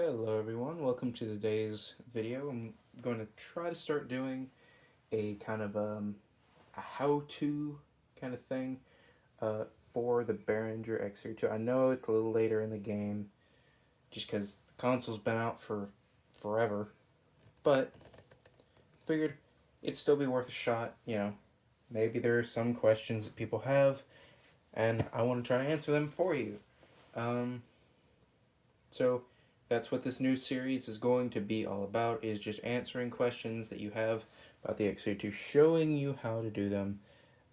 Hello everyone, welcome to today's video. I'm going to try to start doing a kind of a how-to kind of thing uh, for the Behringer X32. I know it's a little later in the game just because the console's been out for forever, but figured it'd still be worth a shot. Maybe there are some questions that people have and I want to try to answer them for you. Um, So that's what this new series is going to be all about, is just answering questions that you have about the X32, showing you how to do them.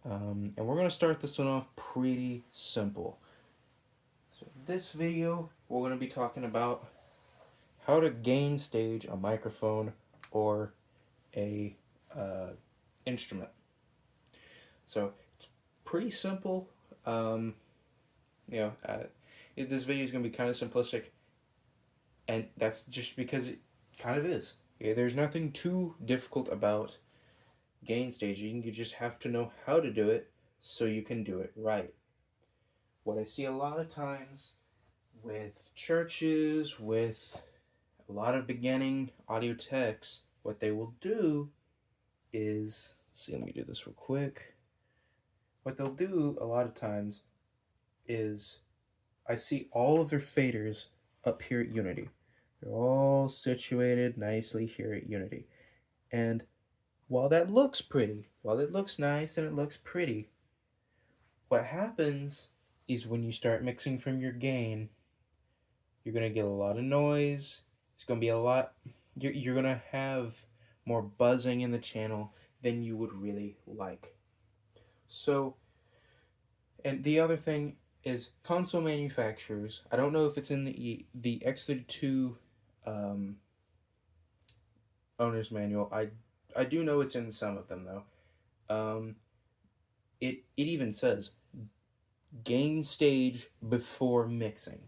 And we're going to start this one off pretty simple. So this video, we're going to be talking about how to gain stage a microphone or a instrument. So it's pretty simple. Um, you know, uh, this video is going to be kind of simplistic, and that's just because it kind of is. Yeah, there's nothing too difficult about gain staging. You just have to know how to do it so you can do it right. What I see a lot of times with churches, with a lot of beginning audio techs, what they will do is, see, let me do this real quick. What they'll do a lot of times is, I see all of their faders up here at Unity. They're all situated nicely here at Unity. And while that looks pretty, while it looks nice and it looks pretty, what happens is when you start mixing from your gain, you're going to get a lot of noise. It's going to be a lot, you're going to have more buzzing in the channel than you would really like. So, and the other thing is console manufacturers, I don't know if it's in the X32 um, owner's manual. I do know it's in some of them though. It even says gain stage before mixing,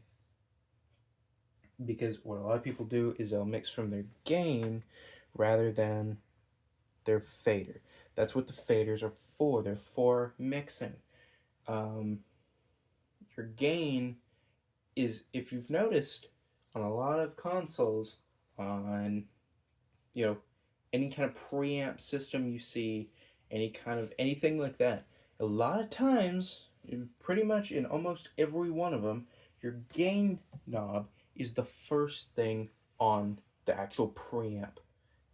because what a lot of people do is they'll mix from their gain rather than their fader. That's what the faders are for. They're for mixing. Your gain is, if you've noticed, on a lot of consoles, on any kind of preamp system you see, any kind of anything like that, a lot of times, pretty much in almost every one of them, your gain knob is the first thing on the actual preamp.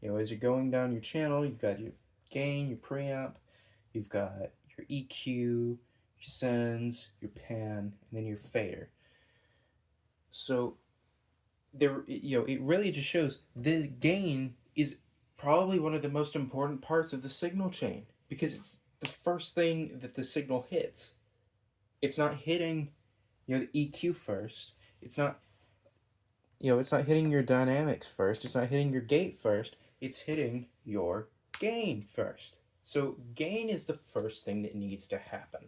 As you're going down your channel, you've got your gain, your preamp, you've got your EQ, your sends, your pan, and then your fader. So it really just shows the gain is probably one of the most important parts of the signal chain, because it's the first thing that the signal hits. It's not hitting, the EQ first. It's not hitting your dynamics first. It's not hitting your gate first. It's hitting your gain first. So gain is the first thing that needs to happen.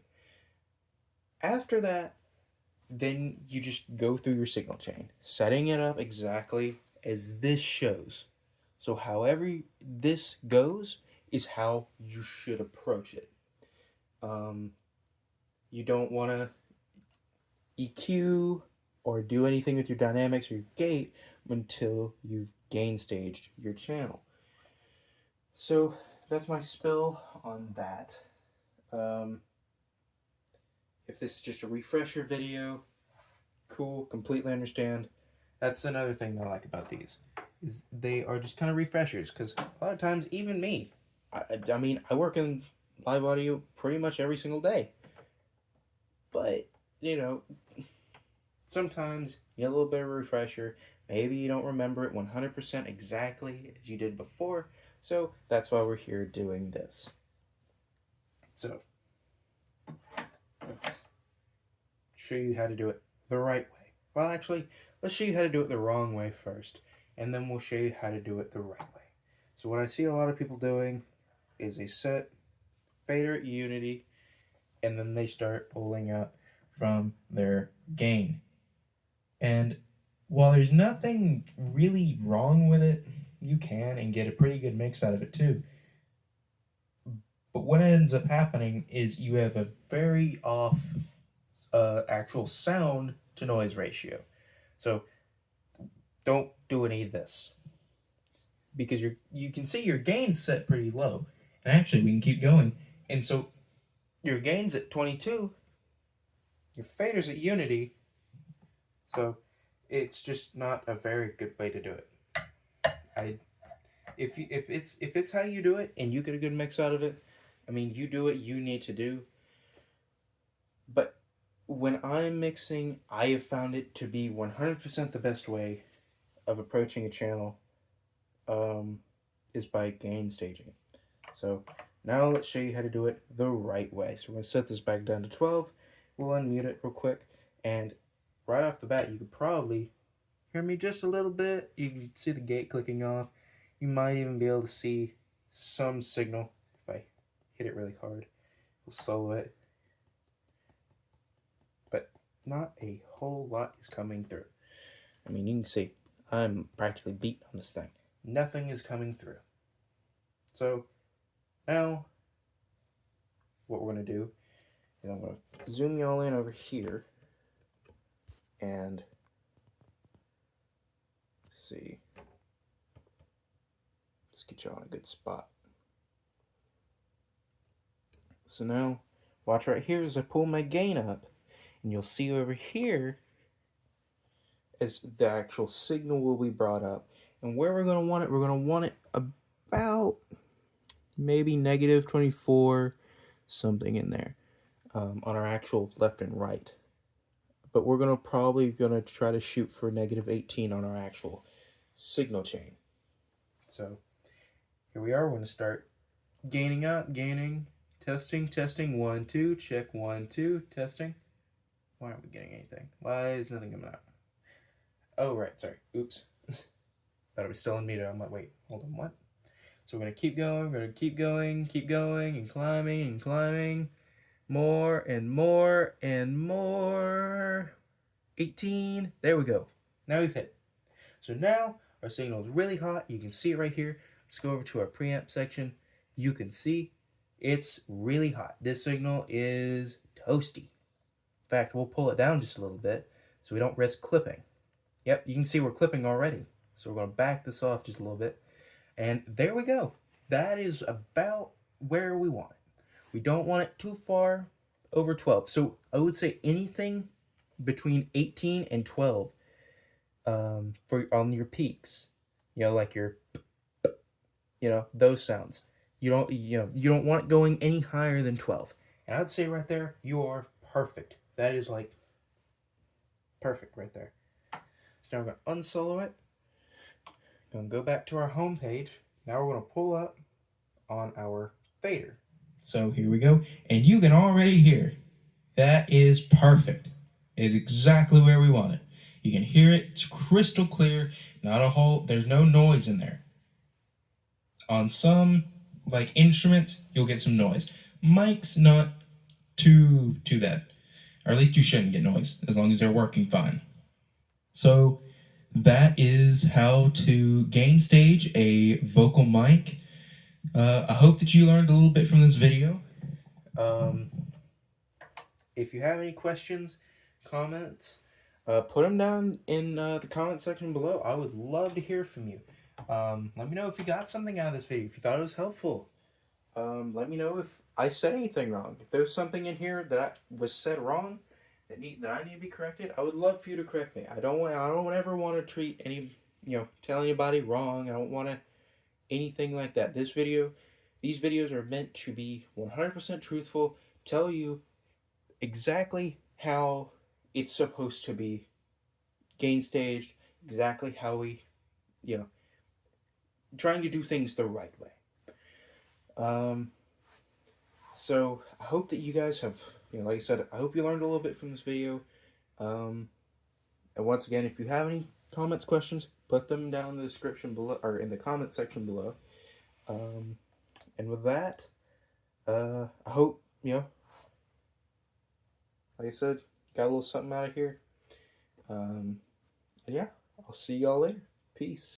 After that, then you just go through your signal chain, setting it up exactly as this shows. So however this goes is how you should approach it. You don't want to EQ or do anything with your dynamics or your gate until you've gain staged your channel. So that's my spill on that. If this is just a refresher video, cool, completely understand. That's another thing that I like about these, is they are just kind of refreshers, because a lot of times, even me, I mean, I work in live audio pretty much every single day. But, sometimes you get a little bit of a refresher. Maybe you don't remember it 100% exactly as you did before. So that's why we're here doing this. So let's show you how to do it the right way. Well, actually, let's show you how to do it the wrong way first, and then we'll show you how to do it the right way. So what I see a lot of people doing is they set fader at Unity, and then they start pulling up from their gain. And while there's nothing really wrong with it, you can and get a pretty good mix out of it too. But what ends up happening is you have a very off actual sound to noise ratio. So don't do any of this. Because you can see your gain's set pretty low. And actually, we can keep going. And so, your gain's at 22. Your fader's at unity. So, it's just not a very good way to do it. If it's how you do it and you get a good mix out of it, I mean, you do what you need to do. But when I'm mixing, I have found it to be 100% the best way of approaching a channel is by gain staging. So now let's show you how to do it the right way. So we're going to set this back down to 12. We'll unmute it real quick. And right off the bat, you could probably hear me just a little bit. You can see the gate clicking off. You might even be able to see some signal. If I hit it really hard, we'll solo it. But not a whole lot is coming through. I mean, you can see I'm practically beat on this thing. Nothing is coming through. So now what we're going to do is I'm going to zoom y'all in over here and see. Let's get you on a good spot. So now watch right here as I pull my gain up, and you'll see over here as the actual signal will be brought up. And where we're going to want it about maybe negative 24, something in there, on our actual left and right. But we're probably gonna try to shoot for negative 18 on our actual signal chain. So here we are. We're gonna start gaining up, gaining, testing, 1, 2, check, 1, 2, testing. Why aren't we getting anything? Why is nothing coming out? Oh, right, sorry, oops. Thought it was still unmuted. I'm like, wait, hold on, what? So we're gonna keep going, and climbing, more and more and more. 18, there we go. Now we've hit it. So now our signal is really hot. You can see it right here. Let's go over to our preamp section. You can see it's really hot. This signal is toasty. In fact, we'll pull it down just a little bit so we don't risk clipping. Yep, you can see we're clipping already. So we're going to back this off just a little bit. And there we go. That is about where we want it. We don't want it too far over 12. So I would say anything between 18 and 12 for on your peaks. You know, like your, you know, those sounds. You don't want it going any higher than 12. And I'd say right there, you are perfect. That is like perfect right there. So now we're going to unsolo it. Going to go back to our home page. Now we're going to pull up on our fader. So here we go. And you can already hear that is perfect. It is exactly where we want it. You can hear it. It's crystal clear. There's no noise in there. On some like instruments, you'll get some noise. Mics, not too bad. Or at least you shouldn't get noise as long as they're working fine. So that is how to gain stage a vocal mic. I hope that you learned a little bit from this video. If you have any questions, comments, put them down in the comment section below. I would love to hear from you. Let me know if you got something out of this video, if you thought it was helpful. Let me know if I said anything wrong. If there's something in here that was said wrong, that I need to be corrected, I would love for you to correct me. I don't ever want to treat tell anybody wrong. I don't want to anything like that. These videos are meant to be 100% truthful, tell you exactly how it's supposed to be gain staged, exactly how we, trying to do things the right way. So I hope that you guys have, like I said, I hope you learned a little bit from this video. And once again, if you have any comments, questions, put them down in the description below, or in the comment section below. And with that, I hope, like I said, got a little something out of here. And yeah, I'll see y'all later. Peace.